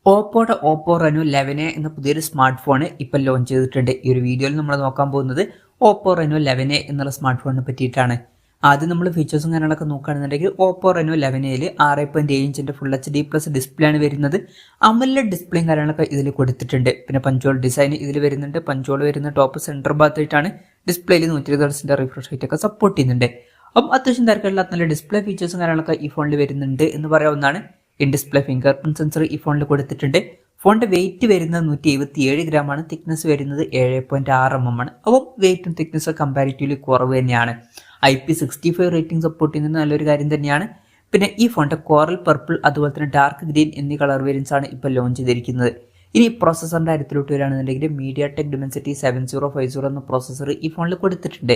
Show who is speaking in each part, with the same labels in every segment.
Speaker 1: Oppo Reno 11 എന്ന പുതിയൊരു smart phone ഇപ്പോൾ ലോഞ്ച് ചെയ്തിട്ടുണ്ട്. ഈ ഒരു വീഡിയോയിൽ നമ്മൾ നോക്കാൻ പോകുന്നത് ഓപ്പോ റെനോ 11 എന്നുള്ള സ്മാർട്ട് ഫോണിനെ പറ്റിയിട്ടാണ്. ആദ്യം നമ്മൾ ഫീച്ചേഴ്സും കാര്യങ്ങളൊക്കെ നോക്കുകയാണെന്നുണ്ടെങ്കിൽ ഓപ്പോ റെനോ 11 6.7 ഇഞ്ചിന്റെ ഫുൾ HD പ്ലസ് ഡിസ്പ്ലേ ആണ് വരുന്നത്. അമോലെഡ് ഡിസ്പ്ലേയും കാര്യങ്ങളൊക്കെ ഇതിൽ കൊടുത്തിട്ടുണ്ട്. പിന്നെ പഞ്ചോൾ ഡിസൈൻ ഇതിൽ വരുന്നുണ്ട്. പഞ്ചോൾ വരുന്ന ടോപ്പ് സെന്റർ ഭാഗത്തായിട്ടാണ്. ഡിസ്പ്ലേയിൽ 120 Hz റിഫ്രഷ് റേറ്റ് ഒക്കെ സപ്പോർട്ട് ചെയ്യുന്നുണ്ട്. അപ്പം അത്യാവശ്യം തിരക്കുള്ള നല്ല ഡിസ്പ്ലേ ഫീച്ചേഴ്സും കാര്യങ്ങളൊക്കെ ഈ ഫോണിൽ വരുന്നുണ്ട് എന്ന് പറയാവുന്നതാണ്. In display finger print sensor ഈ ഫോണിൽ കൊടുത്തിട്ടുണ്ട്. ഫോണിന്റെ വെയിറ്റ് വരുന്നത് 177 ഗ്രാമാണ്. തിക്നെസ് വരുന്നത് 7.6 mm ആണ്. അപ്പം വെയിറ്റും തിക്നെസ്സും കമ്പാരിറ്റീവ്ലി കുറവ് തന്നെയാണ്. IP65 റേറ്റിംഗ് സപ്പോർട്ട് ചെയ്യുന്നത് നല്ലൊരു കാര്യം തന്നെയാണ്. പിന്നെ ഈ ഫോണിന്റെ കോറൽ പർപ്പിൾ അതുപോലെ തന്നെ ഡാർക്ക് ഗ്രീൻ എന്നീ കളർ വേരിയൻസ് ആണ് ഇപ്പോൾ ലോഞ്ച് ചെയ്തിരിക്കുന്നത്. ഇനി പ്രോസസറിന്റെ കാര്യത്തിലോട്ട് വരികയാണെന്നുണ്ടെങ്കിൽ MediaTek Dimensity 7050 എന്ന പ്രോസസർ ഈ ഫോണിൽ കൊടുത്തിട്ടുണ്ട്.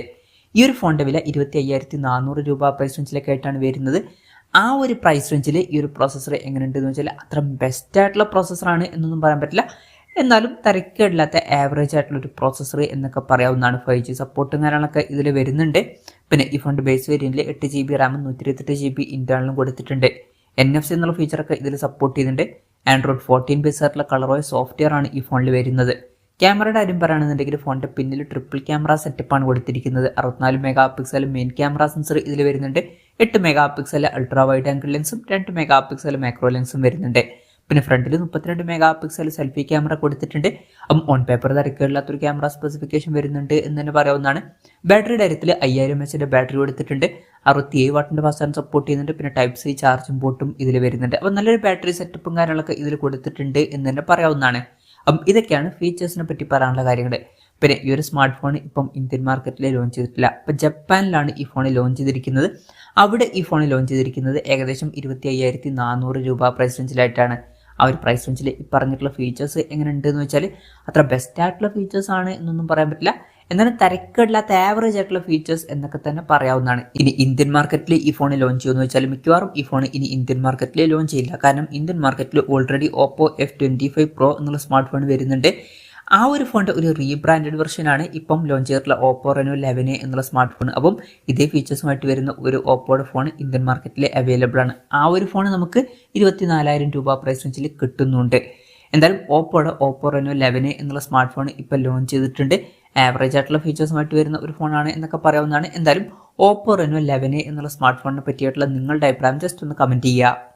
Speaker 1: ഈ ഒരു ഫോണിന്റെ വില 25,400 രൂപ പ്രൈസ് റേഞ്ചിലേക്കായിട്ടാണ് വരുന്നത്. ആ ഒരു പ്രൈസ് റേഞ്ചിൽ ഈ ഒരു പ്രോസസ്സർ എങ്ങനെയുണ്ടെന്ന് വെച്ചാൽ അത്ര ബെസ്റ്റ് ആയിട്ടുള്ള പ്രോസസ്സറാണ് എന്നൊന്നും പറയാൻ പറ്റില്ല. എന്നാലും തിരക്കേടില്ലാത്ത ആവറേജ് ആയിട്ടുള്ള ഒരു പ്രോസസ്സർ എന്നൊക്കെ പറയാവുന്നതാണ്. 5G സപ്പോർട്ടും കാര്യങ്ങളൊക്കെ ഇതിൽ വരുന്നുണ്ട്. പിന്നെ ഈ ഫോണിന്റെ ബേസ് വേരിയന്റിൽ 8GB റാമും 128GB ഇന്റേണലും കൊടുത്തിട്ടുണ്ട്. NFC എന്നുള്ള ഫീച്ചറൊക്കെ ഇതിൽ സപ്പോർട്ട് ചെയ്യുന്നുണ്ട്. ആൻഡ്രോയിഡ് 14 ബേസ് ആയിട്ടുള്ള കളറോയ സോഫ്റ്റ്വെയർ ആണ് ഈ ഫോണിൽ വരുന്നത്. ക്യാമറയുടെ കാര്യം പറയുകയാണെന്നുണ്ടെങ്കിൽ ഫോണിന്റെ പിന്നിൽ ട്രിപ്പിൾ ക്യാമറ സെറ്റപ്പാണ് കൊടുത്തിരിക്കുന്നത്. 64 mega pixel main camera sensor ഇതിൽ വരുന്നുണ്ട്. 8 mega pixel ultra wide angle ലെൻസും 2 മെഗാ പിക്സൽ മാക്രോ ലെൻസും വരുന്നുണ്ട്. പിന്നെ ഫ്രണ്ടിൽ 32 മെഗാ പിക്സൽ സെൽഫി ക്യാമറ കൊടുത്തിട്ടുണ്ട്. അപ്പം ഓൺ പേപ്പർ തിരക്കുകളില്ലാത്തൊരു ക്യാമറ സ്പെസിഫിക്കേഷൻ വരുന്നുണ്ട് എന്ന് തന്നെ പറയാവുന്നതാണ്. ബാറ്ററിയുടെ കാര്യത്തിൽ 5000 mAh ബാറ്ററി കൊടുത്തിട്ടുണ്ട്. 67 വാട്ടിന്റെ ഫാസ്റ്റ് ചാർജ് സപ്പോർട്ട് ചെയ്യുന്നുണ്ട്. പിന്നെ ടൈപ്പ് സി ചാർജിംഗ് പോർട്ടും ഇതിൽ വരുന്നുണ്ട്. അപ്പം നല്ലൊരു ബാറ്ററി സെറ്റപ്പും കാര്യങ്ങളൊക്കെ ഇതിൽ കൊടുത്തിട്ടുണ്ട് എന്ന് തന്നെ പറയാവുന്നതാണ്. അപ്പം ഇതൊക്കെയാണ് ഫീച്ചേഴ്സിനെ പറ്റി പറയാനുള്ള കാര്യങ്ങൾ. പിന്നെ ഈ ഒരു സ്മാർട്ട് ഫോൺ ഇപ്പം ഇന്ത്യൻ മാർക്കറ്റിൽ ലോഞ്ച് ചെയ്തിട്ടില്ല. ഇപ്പം ജപ്പാനിലാണ് ഈ ഫോൺ ലോഞ്ച് ചെയ്തിരിക്കുന്നത്. അവിടെ ഈ ഫോൺ ലോഞ്ച് ചെയ്തിരിക്കുന്നത് ഏകദേശം 25,400 രൂപ പ്രൈസ് റേഞ്ചിലായിട്ടാണ്. ആ ഒരു പ്രൈസ് റേഞ്ചിൽ ഈ പറഞ്ഞിട്ടുള്ള ഫീച്ചേഴ്സ് എങ്ങനെയുണ്ട് എന്ന് വെച്ചാൽ അത്ര ബെസ്റ്റ് ആയിട്ടുള്ള ഫീച്ചേഴ്സ് ആണ് എന്നൊന്നും പറയാൻ പറ്റില്ല. എന്നാലും തിരക്കില്ലാത്ത ആവറേജ് ആയിട്ടുള്ള ഫീച്ചേഴ്സ് എന്നൊക്കെ തന്നെ പറയാവുന്നതാണ്. ഇനി ഇന്ത്യൻ മാർക്കറ്റിൽ ഈ ഫോൺ ലോഞ്ച് ചെയ്യുമെന്ന് വെച്ചാൽ മിക്കവാറും ഈ ഫോൺ ഇനി ഇന്ത്യൻ മാർക്കറ്റിൽ ലോഞ്ച് ചെയ്യില്ല. കാരണം ഇന്ത്യൻ മാർക്കറ്റിൽ ഓൾറെഡി ഓപ്പോ F25 Pro എന്നുള്ള സ്മാർട്ട് ഫോൺ വരുന്നുണ്ട്. ആ ഒരു ഫോണിന്റെ ഒരു റീബ്രാൻഡഡ് വെർഷനാണ് ഇപ്പം ലോഞ്ച് ചെയ്തിട്ടുള്ള ഓപ്പോ റെനോ 11 എന്നുള്ള സ്മാർട്ട് ഫോൺ. അപ്പം ഇതേ ഫീച്ചേഴ്സുമായിട്ട് വരുന്ന ഒരു ഓപ്പോയുടെ ഫോൺ ഇന്ത്യൻ മാർക്കറ്റിൽ അവൈലബിൾ ആണ്. ആ ഒരു ഫോൺ നമുക്ക് 24,000 രൂപ പ്രൈസ് റേഞ്ചിൽ കിട്ടുന്നുണ്ട്. എന്തായാലും ഓപ്പോ റെനോ 11 എന്നുള്ള സ്മാർട്ട് ഫോൺ ഇപ്പം ലോഞ്ച് ചെയ്തിട്ടുണ്ട്. ആവറേജ് ആയിട്ടുള്ള ഫീച്ചേഴ്സുമായിട്ട് വരുന്ന ഒരു ഫോണാണ് എന്നൊക്കെ പറയാവുന്നതാണ്. എന്തായാലും ഓപ്പോ റെനോ 11 എന്നുള്ള സ്മാർട്ട് ഫോണിനെ പറ്റിയിട്ടുള്ള നിങ്ങളുടെ അഭിപ്രായം ജസ്റ്റ് ഒന്ന് കമന്റ് ചെയ്യുക.